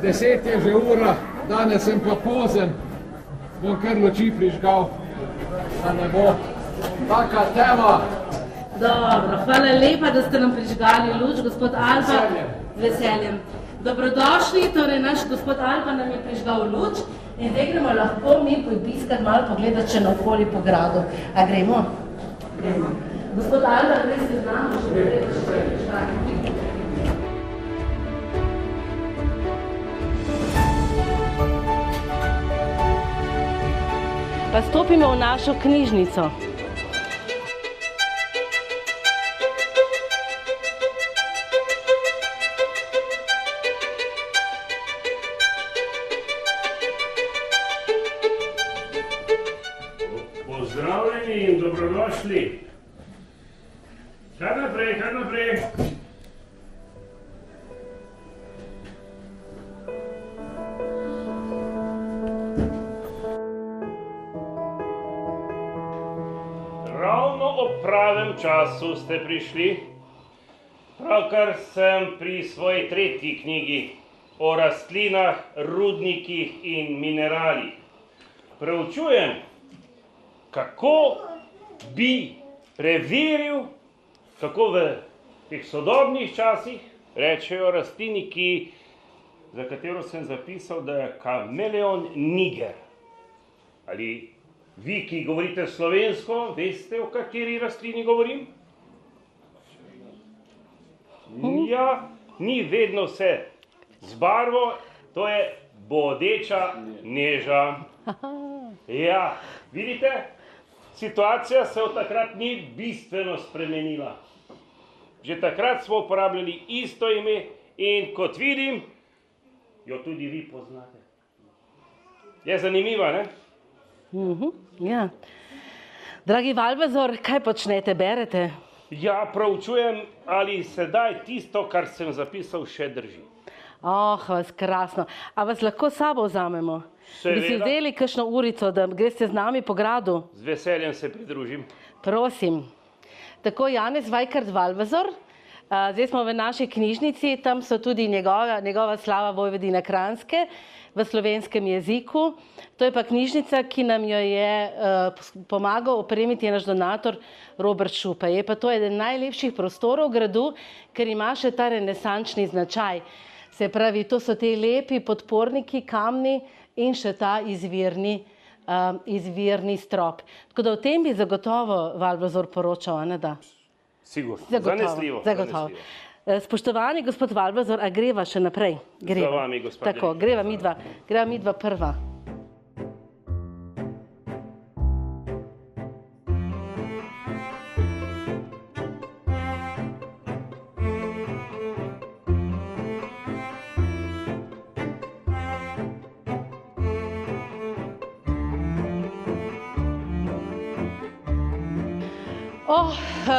10 je že ura, danes sem pa pozen, bom kar luči prižgal, da ne bo taka tema. Dobro, hvala lepa, da ste nam prižgali luč, gospod Alba. Z veseljem. Dobrodošli, torej naš gospod Alba nam je prižgal luč in zdaj gremo lahko mi poiskat malo pogledati še naokoli po gradu. A gremo? Gremo. Gospod Alba, res se znamo, še prižgali. Pa stopimo v našo knjižnico. Pozdravljeni in dobrodošli. Kar naprej, kar naprej. Ravno ob pravem času ste prišli. Pravkar sem pri svoji tretji knjigi o rastlinah, rudnikih in mineralih. Preučujem, kako bi preveril, kako v teh sodobnih časih rečejo rastliniki, za katero sem zapisal, da je kameleon niger. Ali vi, ki govorite slovensko, veste, o kateri rastlini govorim? Ja, ni vedno vse z barvo, to je bodeča neža. Ja, vidite? Situacija se od takrat ni bistveno spremenila. Že takrat smo uporabljali isto ime in kot vidim, jo tudi vi poznate. Je zanimiva, ne? Ja. Dragi Valvazor, kaj počnete, berete? Ja, proučujem, ali sedaj tisto, kar sem zapisal, še drži. Vas krasno. A vas lahko s sabo vzamemo? Seveda. Bi si vzeli kakšno urico, da greste z nami po gradu? Z veseljem se pridružim. Prosim. Tako, Janez Vajkard Valvazor, zdaj smo v naši knjižnici, tam so tudi njegova slava Vojvodine Kranjske v slovenskem jeziku. To je pa knjižnica, ki nam jo je pomagal opremiti naš donator Robert Šupa. Je pa to eden najlepših prostorov v gradu, ker ima še ta renesančni značaj. Se pravi, to so te lepi podporniki, kamni in še ta izvirni strop. Tako da o tem bi zagotovo Valvazor poročal, ne da? Sigurno, zanesljivo. Spoštovani gospod Valvazor, a greva še naprej? Za vami, gospod. Tako, greva midva prva.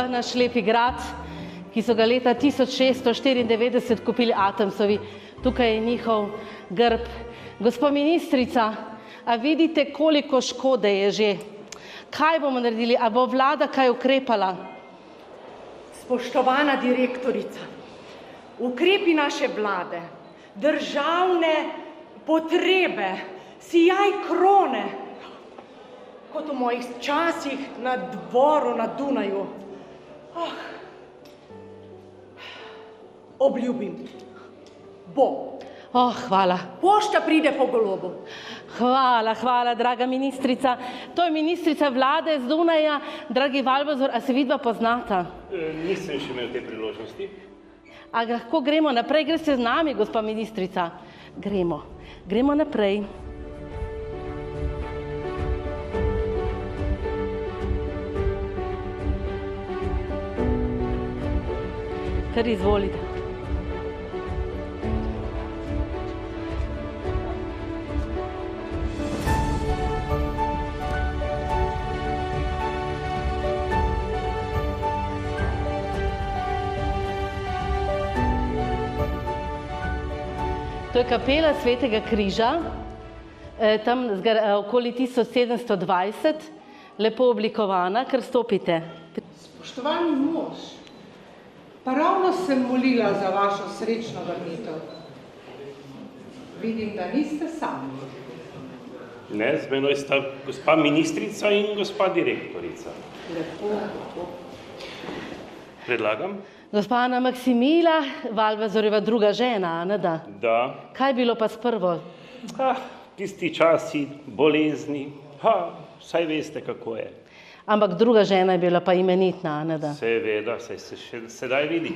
Naš lepi grad, ki so ga leta 1694 kupili Atomsovi. Tukaj je njihov grb. Gospa ministrica, a vidite, koliko škode je že? Kaj bomo naredili? A bo vlada kaj ukrepala? Spoštovana direktorica, ukrepi naše vlade, državne potrebe, sijaj krone, kot v mojih časih na dvoru na Dunaju. Obljubim, bo. Hvala. Pošta pride po golobu. Hvala, draga ministrica. To je ministrica vlade z Dunaja. Dragi Valvazor, a se vidva poznata? Nisem še imel te priložnosti. A lahko gremo naprej? Greste z nami, gospa ministrica? Gremo naprej. Kar izvolite. To je kapela Svetega križa, tam okoli 1720, lepo oblikovana, kar stopite. Spoštovani mož, pa ravno sem molila za vašo srečno vrnitev. Vidim, da niste sami. Ne, z menoj sta gospa ministrica in gospa direktorica. Lepo, lepo. Predlagam? Gospa Ana Maksimila, Valvazorjeva druga žena, ne da? Da. Kaj je bilo pa s prvo? Tisti časi, bolezni, saj veste, kako je. Ampak druga žena je bila pa imenitna, ne da? Seveda, saj se še sedaj vidi.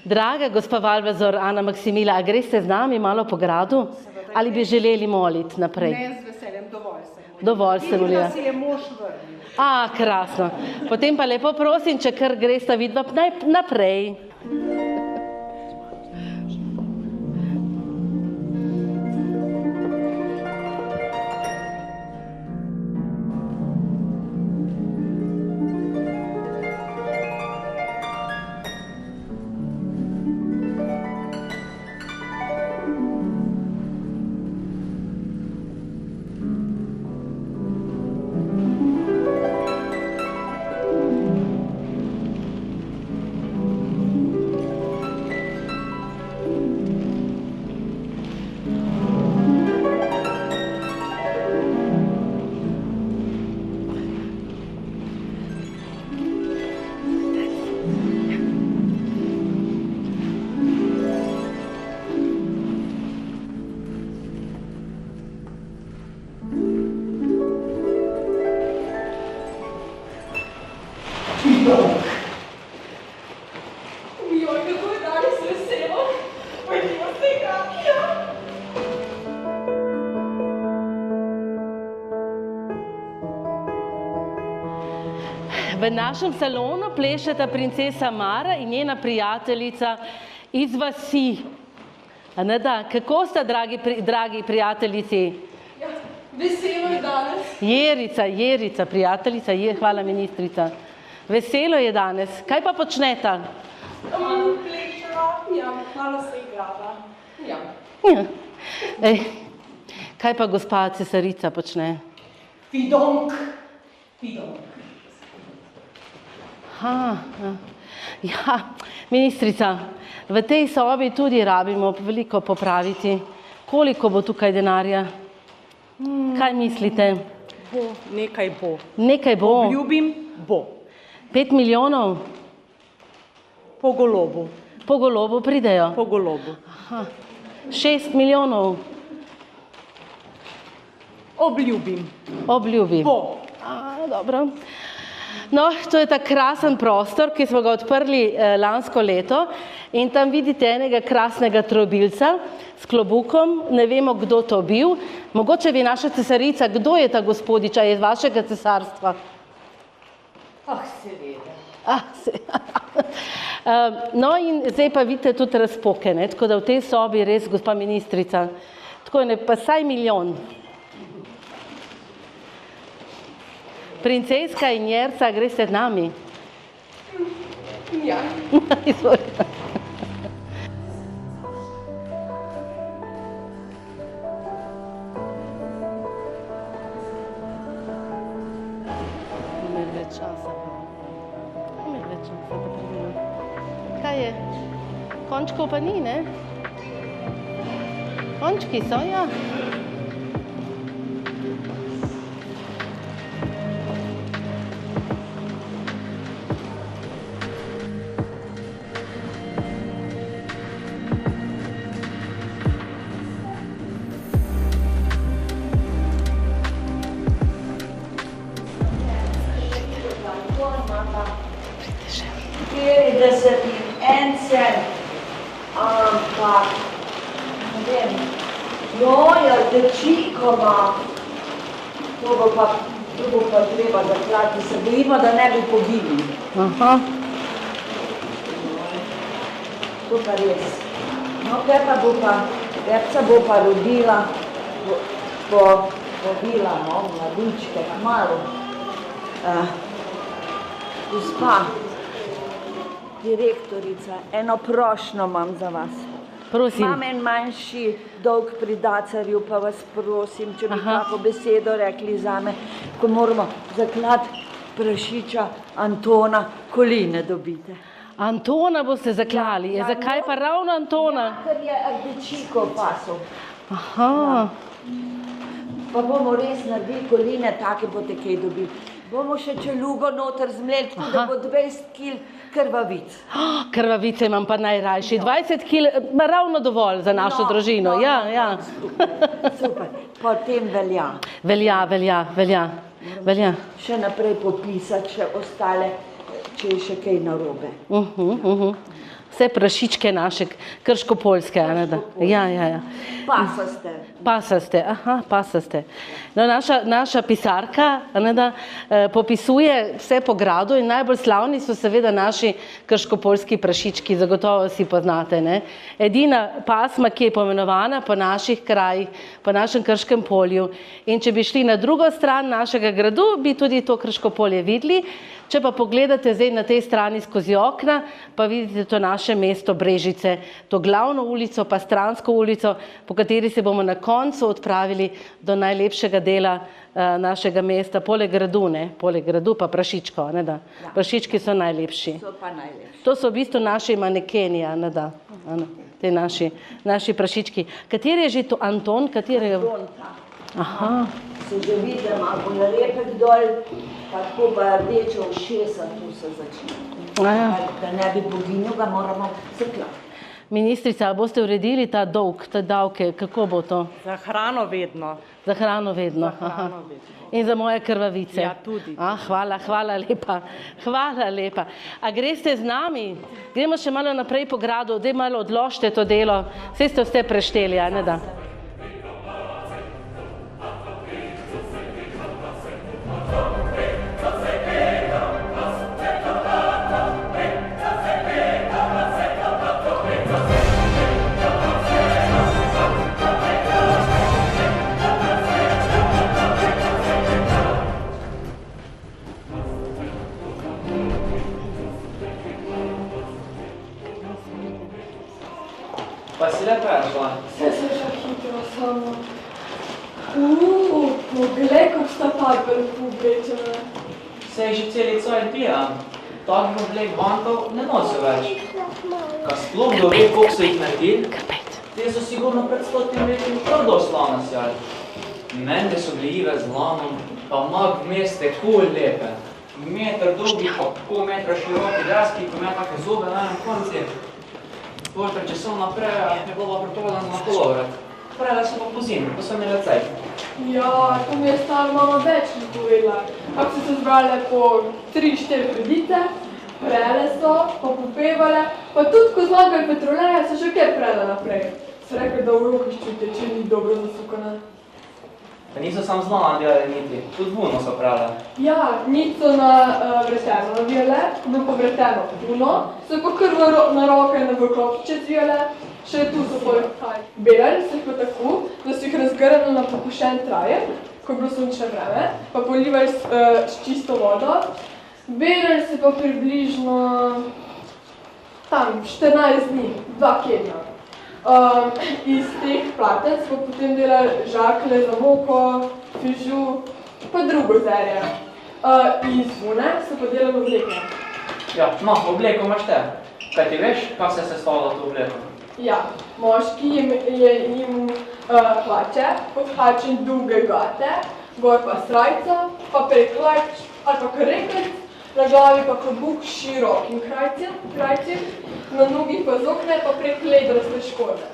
Draga gospa Valvazor, Ana Maksimila, a greste z nami malo po gradu? Ali bi želeli moliti naprej? Ne, z veseljem, dovolj sem. Dovolj ste molila. Vidim, da si je mož vrnil. Krasno. Potem pa lepo prosim, če kar gresta vidva naprej. V našem salonu plešeta princesa Mara in njena prijateljica iz vasi. Kako sta, dragi prijateljici? Veselo je danes. Jerica, prijateljica, hvala ministrica. Veselo je danes. Kaj pa počneta? Pleševa, malo se igrava. Kaj pa gospa cesarica počne? Fidonk. Ministrica, v tej sobi tudi rabimo veliko popraviti. Koliko bo tukaj denarja? Kaj mislite? Nekaj bo. Nekaj bo? Obljubim, bo. 5 milijonov? Po golobu. Po golobu pridejo? Po golobu. 6 milijonov? Obljubim. Bo. Dobro. No, to je ta krasen prostor, ki smo ga odprli lansko leto in tam vidite enega krasnega trobilca s klobukom, ne vemo, kdo to bil. Mogoče bi naša cesarica, kdo je ta gospodiča, je iz vašega cesarstva? Seveda. No in zdaj pa vidite tudi razpoke, tako da v tej sobi res, gospa ministrica, tako je pa saj milijon. Princeska in Jerca, greste z nami? Ja. Izvolite. Imeli več časa, da pridemo. Kaj je? Končkov pa ni, ne? Končki so, ja. Ampak, ne vem, jojo, dečikoma, to bo pa treba zaklati, se bojimo, da ne bi pogibili. To pa res. No, Pepca bo pa rodila, povila, mladičke, kmalu. Gospa direktorica, eno prošnjo imam za vas. Prosim. Imam en manjši dolg pri dacarju, pa vas prosim, če bi kako besedo rekli zame, ko moramo zaklati prašiča Antona, koline dobite. Antona boste zaklali. Zakaj pa ravno Antona? Ker je rdečiko pasel. Aha. Pa bomo res naredili koline, take boste kaj dobili. Bomo še čelugo noter zmleli, tako da bo 20 kil krvavic. Krvavice imam pa najrajši. 20 kil, ravno dovolj za našo družino. Ja. Super, potem velja. Velja. Še naprej popisati, še ostale, če je še kaj narobe. Vse prašičke naše, krško-poljske. Ja. Pasaste. No, naša pisarka popisuje vse po gradu in najbolj slavni so seveda naši krško-poljski prašički, zagotovo si poznate. Ne? Edina pasma, ki je poimenovana po naših krajih, po našem Krškem polju. In če bi šli na drugo stran našega gradu, bi tudi to Krško-polje videli. Če pa pogledate zdaj na tej strani skozi okna, pa vidite to naše mesto Brežice, to glavno ulico, pa stransko ulico, po kateri se bomo na koncu odpravili do najlepšega dela našega mesta, poleg gradu pa prašičko. Prašički so najlepši. To so v bistvu naši manekeni, te naši prašički. Kateri je že to Anton? Aha. Se že vidi, da ima bolj repek dol, tako pa rdeče ušesa, tu se začne. Da ne bi boginjo, ga moramo zaklati. Ministrica, boste uredili ta dolg, te davke, kako bo to? Za hrano vedno. Za hrano vedno. In za moje krvavice. Ja, tudi. Hvala lepa. A greste z nami? Gremo še malo naprej po gradu, zdaj malo odložite to delo. Vse ste vse prešteli, a ne da? Pa si le prešla? Vse se že hitro samo. Poglej, kako sta tako lepo oblečena. Saj že celico in pijam. Takih oblek vantov ne nosijo več. Ka sploh kdo ve, koliko so jih naredili? Te so sigurno pred 100 leti prav dosti slana sjali. Mende so gljive z lanom, pa mag vmes tako lepe. Meter dolgi, pa pol metra široki deski, ko ima take zobe na enem konci. Potem, če sem naprej, je bilo pripravljeno na kolovrat. Prele so pa po zimi, ko so imeli cajt. Ja, to mi je stara mama večkrat povedala. Kako so se zbrale po 3-4 kredice, prele so, pa popevale, pa tudi ko zlagali petroleje, so še kaj prele naprej. So rekli, da v roki ščute, če ni dobro zasukane. Pa niso sam znala delali niti, tudi vuno so prele. Ja, nit so na vreteno navijale, ko bi pa vreteno vuno, so pa kar na roke in na vrklopčice zvijale, še tu so poleg kaj. Belali so jih pa tako, da so jih razgrnili na pokošen trajek, ko je bilo sončne vreme, pa polivali s čisto vodo. Belali se pa približno tam 14 dni, 2 kedna. Iz teh platec pa potem delali žakle za moko, fižu, pa drugo zelje. Iz vune so pa delali obleke. Ja, no, obleko imaš te. Kaj ti veš, kako se je sestavila to obleko? Ja, moški jim hlače, pod hlačem dolge gate, gor pa srajco, pa prek hlač ali pa karekec, na glavi pa klobuk s širokim krajcem, na nogih pa zokne pa prek ledraste škode.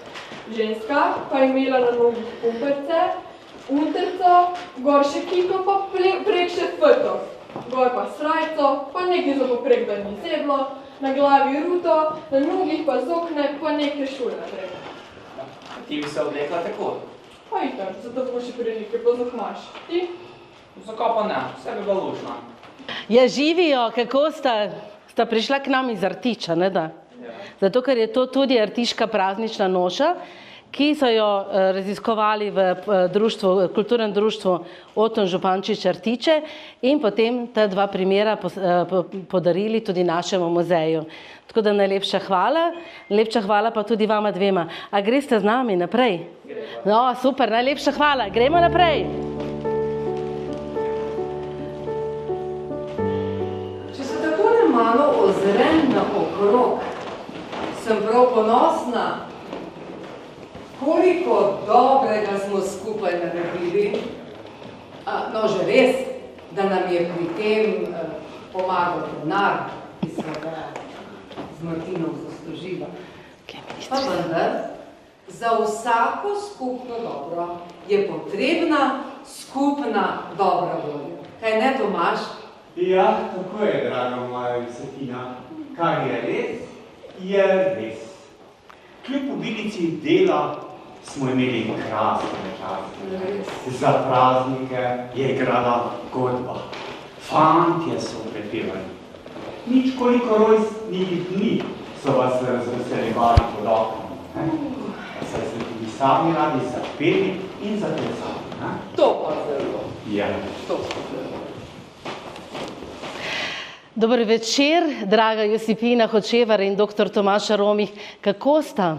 Ženska pa je imela na nogih pumperce, unterco, gor še kiko pa prek še fto, gor pa srajco, pa nekaj za poprek, da ni zeblo, na glavi ruto, na nogih pa zokne, pa nekaj šulne prek. Ti bi se oblekla tako? Pa itak, zato bo še prilike, pa zokmaš. Ti? Zakaj pa ne, vse bi bila lušna. Ja, živijo, kako sta prišla k nam iz Artiča, ne da? Zato, ker je to tudi artiška praznična noša, ki so jo raziskovali v kulturnem društvu Oton Župančič Artiče in potem ta 2 primera podarili tudi našemu muzeju. Tako da najlepša hvala pa tudi vama dvema. A greste z nami naprej? No, super, najlepša hvala, gremo naprej. Malo ozrem na okrog, sem prav ponosna. koliko dobrega smo skupaj naredili. No, že res, da nam je pri tem pomagal denar, ki smo ga z Martinom zaslužila. Pa vendar, za vsako skupno dobro je potrebna skupna dobra volja. Kaj ne, Tomaž? Ja, tako je, draga moja Josefina. Kar je res, je res. Kljub obilici dela smo imeli krasne čase. Za praznike je igrala godba. Fantje so prepevali. Nič koliko rojstnih dni so vas razveseljevali pod oknom. Saj ste tudi sami radi zapeli in zaplesali. To pa zelo. Ja. To pa zelo. Dober večer, draga Josipina Hočevar in dr. Tomaž Romih. Kako sta?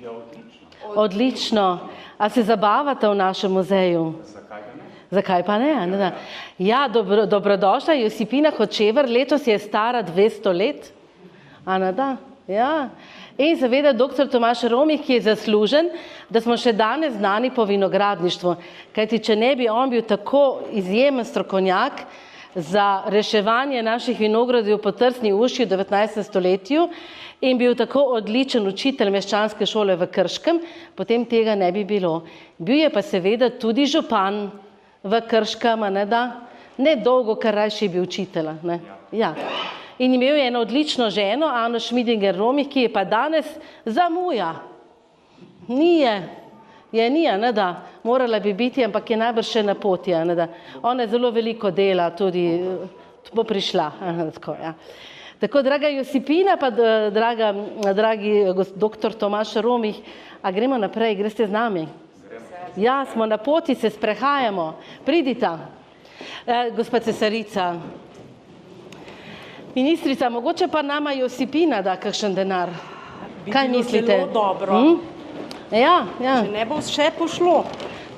Ja, odlično. Odlično. A se zabavate v našem muzeju? Zakaj pa ne? Zakaj pa ne? Ja, dobrodošla Josipina Hočevar, letos je stara 200 let. Ana, da? Ja. In seveda dr. Tomaž Romih, ki je zaslužen, da smo še danes znani po vinogradništvu. Kajti, če ne bi on bil tako izjemen strokovnjak za reševanje naših vinogradov po Trsni ušči v 19. stoletju in bil tako odličen učitelj meščanske šole v Krškem, potem tega ne bi bilo. Bil je pa seveda tudi župan v Krškem, ne dolgo, kar rajši bi učitelj. Ja. In imel je eno odlično ženo, Ano Šmidinger Romih, ki je pa danes zamuja. Morala bi biti, ampak je najbrž še na poti. Ona je zelo veliko dela, tudi bo prišla. Tako, draga Josipina, pa dragi dr. Tomaž Romih, a gremo naprej, greste z nami? Ja, smo na poti, se sprehajamo. Pridita. Gospa cesarica. Ministrica, mogoče pa nama Josipina da kakšen denar. Kaj mislite? Zelo dobro. Ja. Če ne bo še pošlo.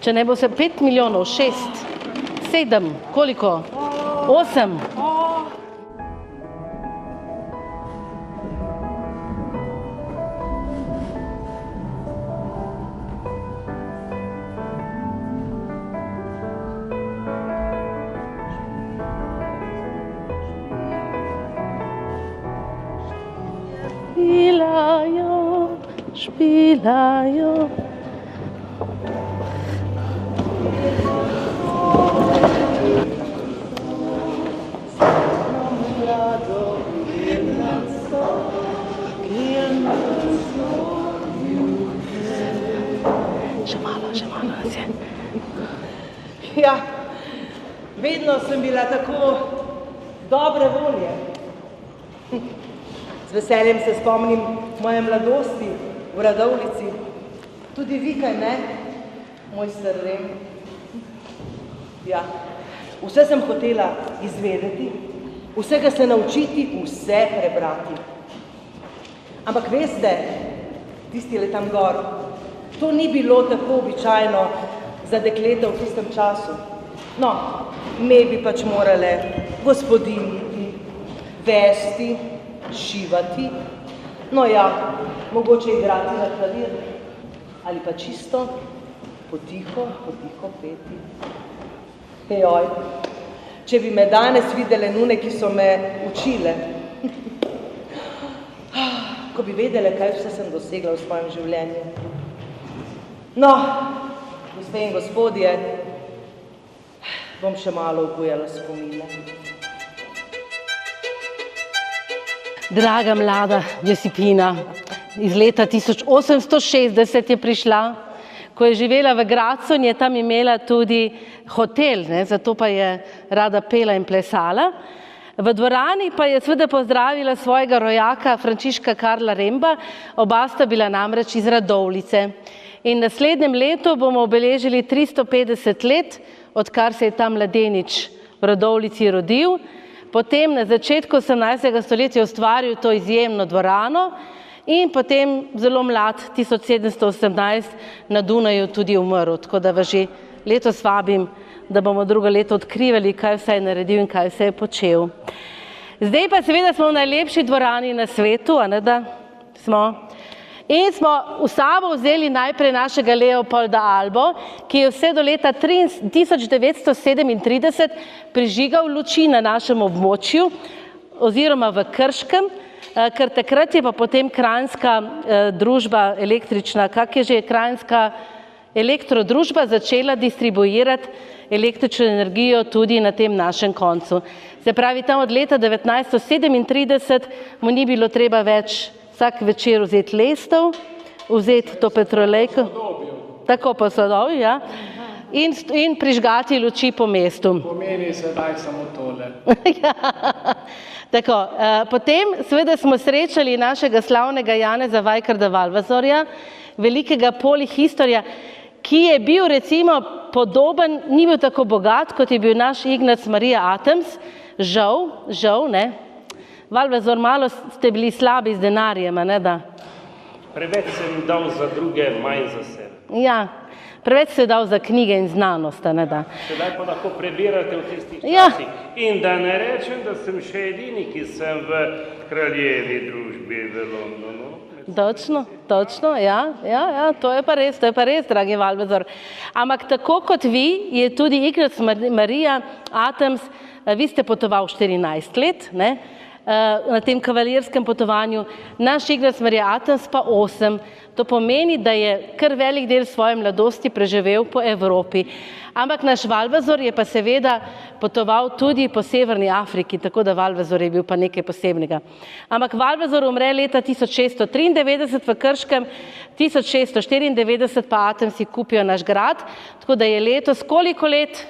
Če ne bo se 5 milijonov, 6, 7, koliko? 8. Špilajo. Še malo nas je. Ja, vedno sem bila tako dobre volje. Z veseljem se spomnim moje mladosti v Radovljici. Tudi vi, kaj ne, moj star Rem? Ja, vse sem hotela izvedeti, vsega se naučiti, vse prebrati. Ampak veste, tisti le tam gor, to ni bilo tako običajno za dekleta v tistem času. No, me bi pač morale gospodinjiti, vesti, šivati, no ja, mogoče igrati na klavir, ali pa čisto potiho peti. Joj, če bi me danes videle nune, ki so me učile, ko bi vedele, kaj vse sem dosegla v svojem življenju. No, gospe in gospodje, bom še malo obujala spomine. Draga mlada Josipina, iz leta 1860 je prišla, ko je živela v Gradcu in je tam imela tudi hotel, zato pa je rada pela in plesala. V dvorani pa je seveda pozdravila svojega rojaka Frančiška Karla Remba, oba sta bila namreč iz Radovljice. In naslednjem letu bomo obeležili 350 let, odkar se je ta mladenič v Radovljici rodil. Potem na začetku 18. stoletja ustvaril to izjemno dvorano in potem zelo mlad, 1718, na Dunaju tudi umrl. Tako da vas že letos vabim, da bomo drugo leto odkrivali, kaj vse je naredil in kaj vse je počel. Zdaj pa seveda smo v najlepši dvorani na svetu, a ne da smo. In smo v sabo vzeli najprej našega Leopolda Albo, ki je vse do leta 1937 prižigal luči na našem območju, oziroma v Krškem, ker takrat je pa potem kranjska družba električna, kranjska elektrodružba začela distribuirati električno energijo tudi na tem našem koncu. Se pravi, tam od leta 1937 mu ni bilo treba več vsak večer vzeti lestev, vzeti to petrolejko, tako posodobil, ja, in prižgati luči po mestu. Pomeni sedaj samo tole. Tako, potem seveda smo srečali našega slavnega Janeza Vajkarda Valvazorja, velikega polihistorja, ki je bil recimo podoben, ni bil tako bogat, kot je bil naš Ignac Marija Atoms, žal, ne. Valvazor, malo ste bili slabi z denarjem, a ne da? Preveč sem dal za druge, manj za sebe. Ja, preveč se dal za knjige in znanost, a ne da? Sedaj pa lahko prebirate v tistih časih. Ja. In da ne rečem, da sem še edini, ki sem v kraljevi družbi v Londonu. Točno, ja, to je pa res, dragi Valvazor. Ampak tako kot vi, je tudi Ignac Marija Atoms, vi ste potoval 14 let, ne, na tem kavalierskem potovanju, naš Ignac Marija Atoms pa 8. To pomeni, da je kar velik del svoje mladosti preživel po Evropi. Ampak naš Valvazor je pa seveda potoval tudi po Severni Afriki, tako da Valvazor je bil pa nekaj posebnega. Ampak Valvazor umre leta 1693 v Krškem, 1694 pa Atomsi kupijo naš grad, tako da je letos koliko let?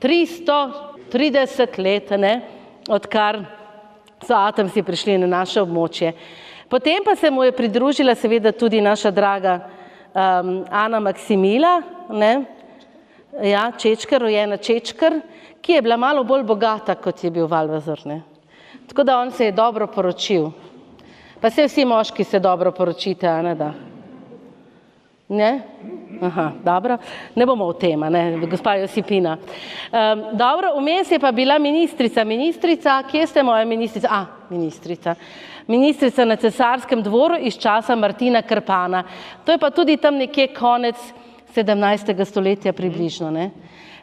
330 let, ne, odkar so Atomsi prišli na naše območje. Potem pa se mu je pridružila seveda tudi naša draga Ana Maksimila, ne, ja, Čečkar, rojena Čečkar, ki je bila malo bolj bogata, kot je bil Valvazor, ne. Tako da on se je dobro poročil. Pa se vsi moški se dobro poročite, a ne da? Ne? Aha, dobro. Ne bomo v tem, ne, gospa Josipina. Dobro, vmes je pa bila ministrica. Ministrica, kje ste moja ministrica? Ministrica na Cesarskem dvoru iz časa Martina Krpana. To je pa tudi tam nekje konec 17. stoletja približno, ne.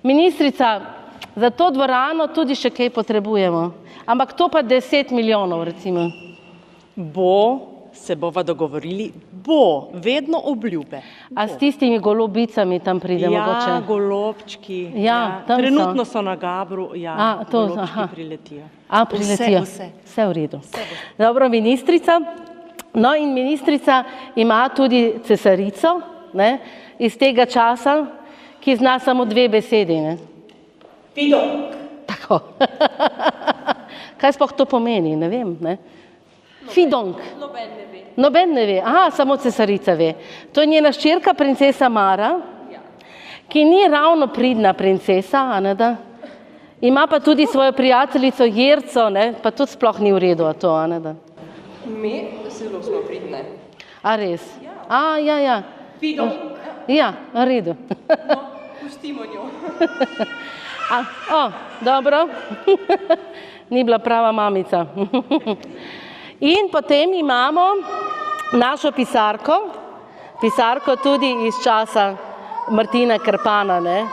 Ministrica, za to dvorano tudi še kaj potrebujemo. Ampak to pa 10 milijonov, recimo. Se bova dogovorili, vedno obljube. A s tistimi golobicami tam pride mogoče? Ja, golobčki, trenutno so na Gabru, golobčki priletijo. Priletijo, vse v redu. Dobro, ministrica. No in ministrica ima tudi cesarico, ne, iz tega časa, ki zna samo 2 besedi, ne. Fidonk. Tako. Kaj sploh to pomeni, ne vem, ne. Fidonk. Noben ne ve. Aha, samo cesarica ve. To je njena hčerka, princesa Mara, ki ni ravno pridna princesa, a ne da? Ima pa tudi svojo prijateljico Jerco, ne, pa tudi sploh ni v redu, a to, a ne da? Mi zelo smo pridne. A res? Ja. Fidonk. Ja, v redu. Pustimo njo. Dobro. Ni bila prava mamica. In potem imamo našo pisarko tudi iz časa Martina Krpana, ne,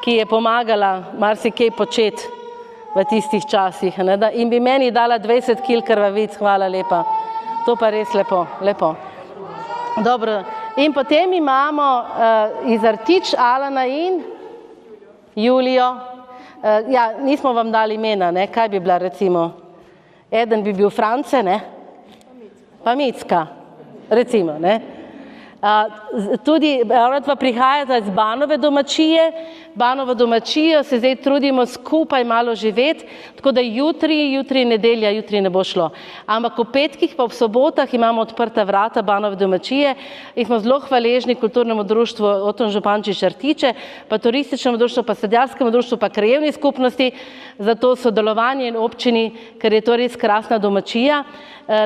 ki je pomagala marsikaj početi v tistih časih, ne, da, in bi meni dala 20 kil krvavic, hvala lepa. To pa res lepo. Dobro, in potem imamo iz Artič Alana in Julijo. Ja, nismo vam dali imena, ne, kaj bi bila recimo? Eden bi bil France, ne? Pa Micka, recimo, ne? Tudi, pa prihajata iz Banove domačije. Banovo domačijo se zdaj trudimo skupaj malo živeti, tako da jutri nedelja, jutri ne bo šlo. Ampak v petkih pa v sobotah imamo odprta vrata Banove domačije in smo zelo hvaležni kulturnemu društvu Oton Župančič Artiče, pa turističnemu društvu, pa sadjarskemu društvu, pa krajevni skupnosti za to sodelovanje in občini, ker je to res krasna domačija.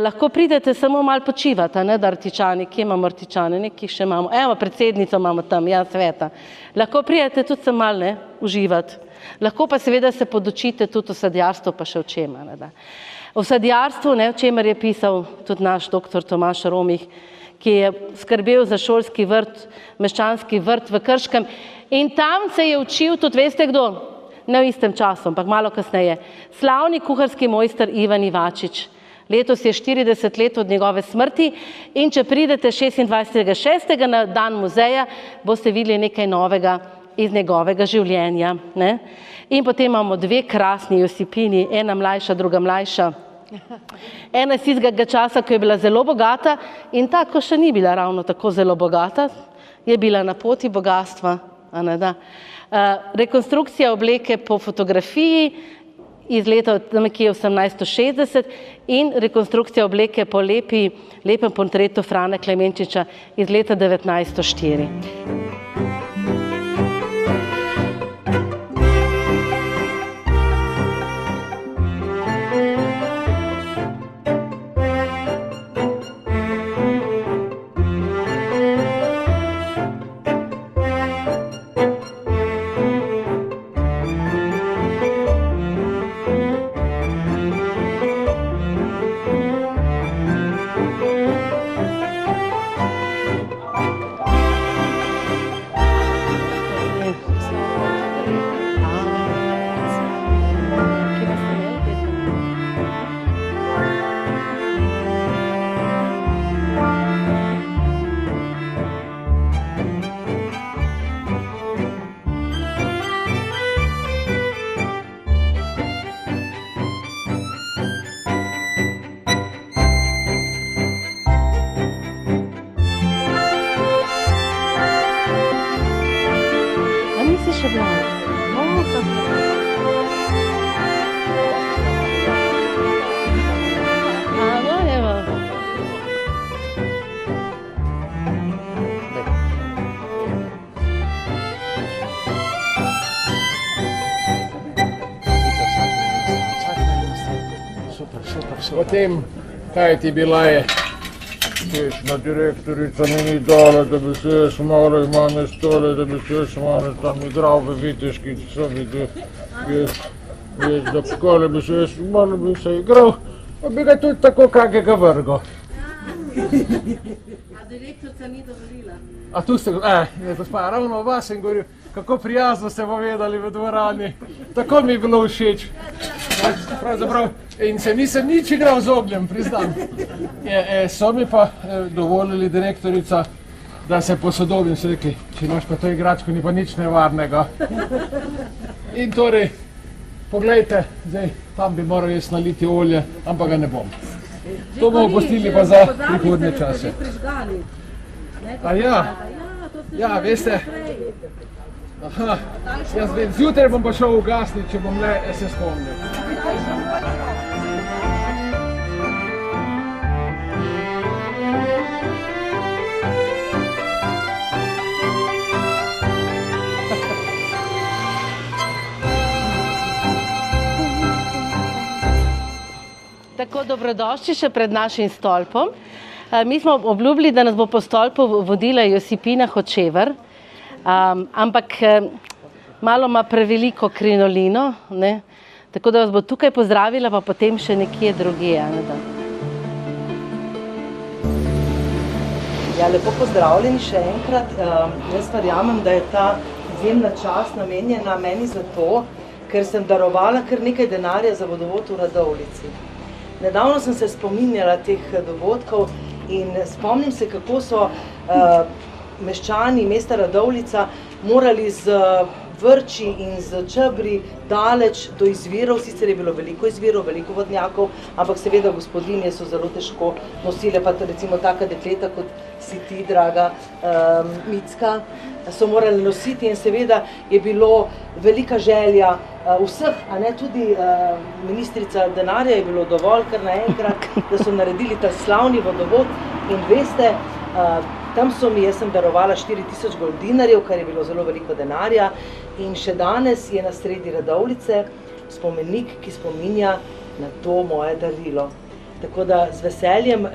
Lahko pridete samo malo počivati, ne, da Artičani, kje imamo Artičane, nekih še imamo, evo, predsednico imamo tam, ja, Sveta. Lahko pridete tudi sem malo, ne, uživati. Lahko pa seveda se podučite tudi o sadjarstvu, pa še o čem, ne, da. O sadjarstvu, o čemer je pisal tudi naš doktor Tomaž Romih, ki je skrbel za šolski vrt, meščanski vrt v Krškem in tam se je učil tudi, veste kdo? Ne v istem času, ampak malo kasneje. Slavni kuharski mojster Ivan Ivačič. Letos je 40 let od njegove smrti in če pridete 26.6. na dan muzeja, boste videli nekaj novega iz njegovega življenja. Ne? In potem imamo dve krasni Josipini, ena mlajša, druga mlajša. Ena iz tistega časa, ko je bila zelo bogata in ta, ko še ni bila ravno tako zelo bogata, je bila na poti bogatstva. Rekonstrukcija obleke po fotografiji iz leta nekje 1860 in rekonstrukcija obleke po lepem portretu Frana Klemenčiča iz leta 1904. Potem, kaj ti bila je? Tešna direktorica mi ni dala, da bi se jaz malo imam stole, da bi se jaz malo tam igral v Viteški, so videl, da pokole bi se jaz malo bi se igral, pa bi ga tudi tako kakega vrgo. A direktorica ni dovolila? A tu ste, je gospa, ravno vas sem govoril, kako prijazno ste povedali v dvorani, tako mi je bilo všeč. Pravzaprav, in se nisem nič igral z ognjem, priznam. So mi pa dovolili direktorica, da se posodobim, so rekli, če imaš pa to igračko, ni pa nič nevarnega. In torej, poglejte, zdaj, tam bi moral jaz naliti olje, ampak ga ne bom. To bomo pustili pa za prihodnje čase. A ja, veste, jaz vem, zjutraj bom pa šel ugasniti, če bom le se spomnil. Tako, dobrodošli še pred našim stolpom. Mi smo obljubili, da nas bo po stolpu vodila Josipina Hočevar, ampak malo ima preveliko krinolino, ne? Tako da vas bo tukaj pozdravila, pa potem še nekje drugje. Ja, lepo pozdravljeni še enkrat. Jaz verjamem, da je ta izjemna čast namenjena meni zato, ker sem darovala kar nekaj denarja za vodovod v Radovljici. Nedavno sem se spominjala teh dogodkov in spomnim se, kako so meščani mesta Radovljica morali z vrči in z čebri daleč do izvirov, sicer je bilo veliko izvirov, veliko vodnjakov, ampak seveda gospodinje so zelo težko nosile, pa recimo taka dekleta, kot si ti, draga Micka, so morali nositi in seveda je bilo velika želja vseh, a ne tudi ministrica denarja je bilo dovolj, kar naenkrat, da so naredili ta slavni vodovod in veste, tam jaz sem darovala 4000 goldinarjev, kar je bilo zelo veliko denarja in še danes je na sredi Radovljice spomenik, ki spominja na to moje darilo. Tako da z veseljem,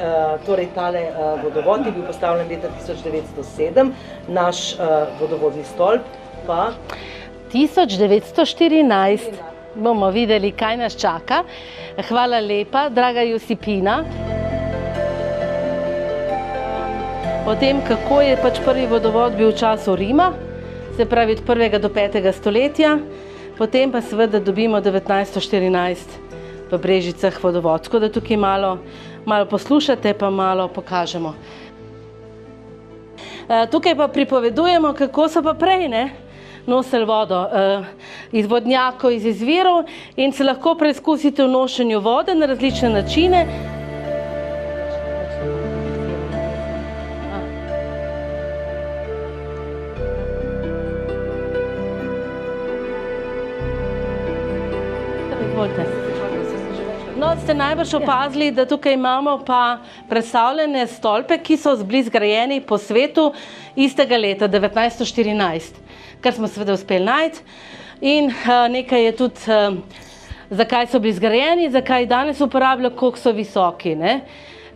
torej tale vodovod je bil postavljen leta 1907, naš vodovodni stolp pa 1914. Bomo videli, kaj nas čaka. Hvala lepa, draga Josipina. O tem, kako je pač prvi vodovod bil v času Rima, se pravi od 1. do 5. stoletja, potem pa seveda dobimo 1914 v Brežicah vodovod. Tako da tukaj malo poslušate, pa malo pokažemo. Tukaj pa pripovedujemo, kako so pa prej nosili vodo iz vodnjakov, iz izvirov in se lahko preizkusite v nošenju vode na različne načine. No, ste najbrž opazili, da tukaj imamo pa predstavljene stolpe, ki so bili zgrajeni po svetu istega leta, 1914, kar smo seveda uspeli najti. In nekaj je tudi, zakaj so bili zgrajeni, zakaj danes uporabljajo, koliko so visoki,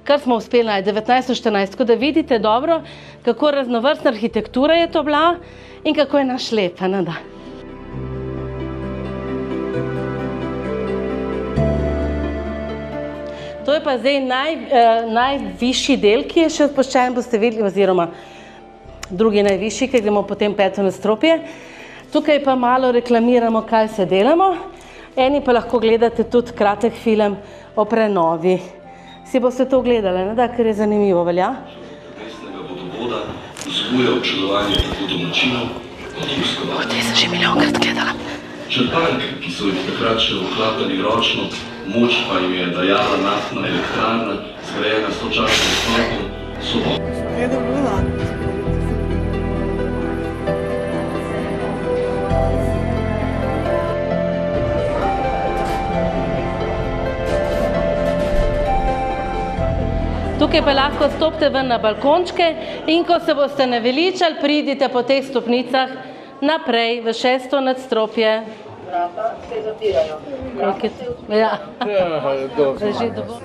kar smo uspeli najti, 1914. Tako da vidite dobro, kako raznovrstna arhitektura je to bila in kako je naš lep. To je pa zdaj najvišji del, ki je še odpuščen, boste videli, oziroma drugi najvišji, ker gremo potem 5. nadstropje. Tukaj pa malo reklamiramo, kaj se delamo. Eni pa lahko gledate tudi kratek film o prenovi. Si boste to gledali, ker je zanimivo, velja? Mestnega vodovoda vzbuja občudovanje tako domačinov kot obiskovalcev. Te sem že milijonkrat gledala. Črpalke, ki so jih takrat še vklapljali ročno, moč pa jim je dajala naftna elektrarna, zgrajena sočasno s stolpom, so Tukaj pa lahko stopite ven na balkončke in ko se boste naveličali, pridite po teh stopnicah naprej v 6. nadstropje. Vrata se zapirajo. Ja. Že dovolj.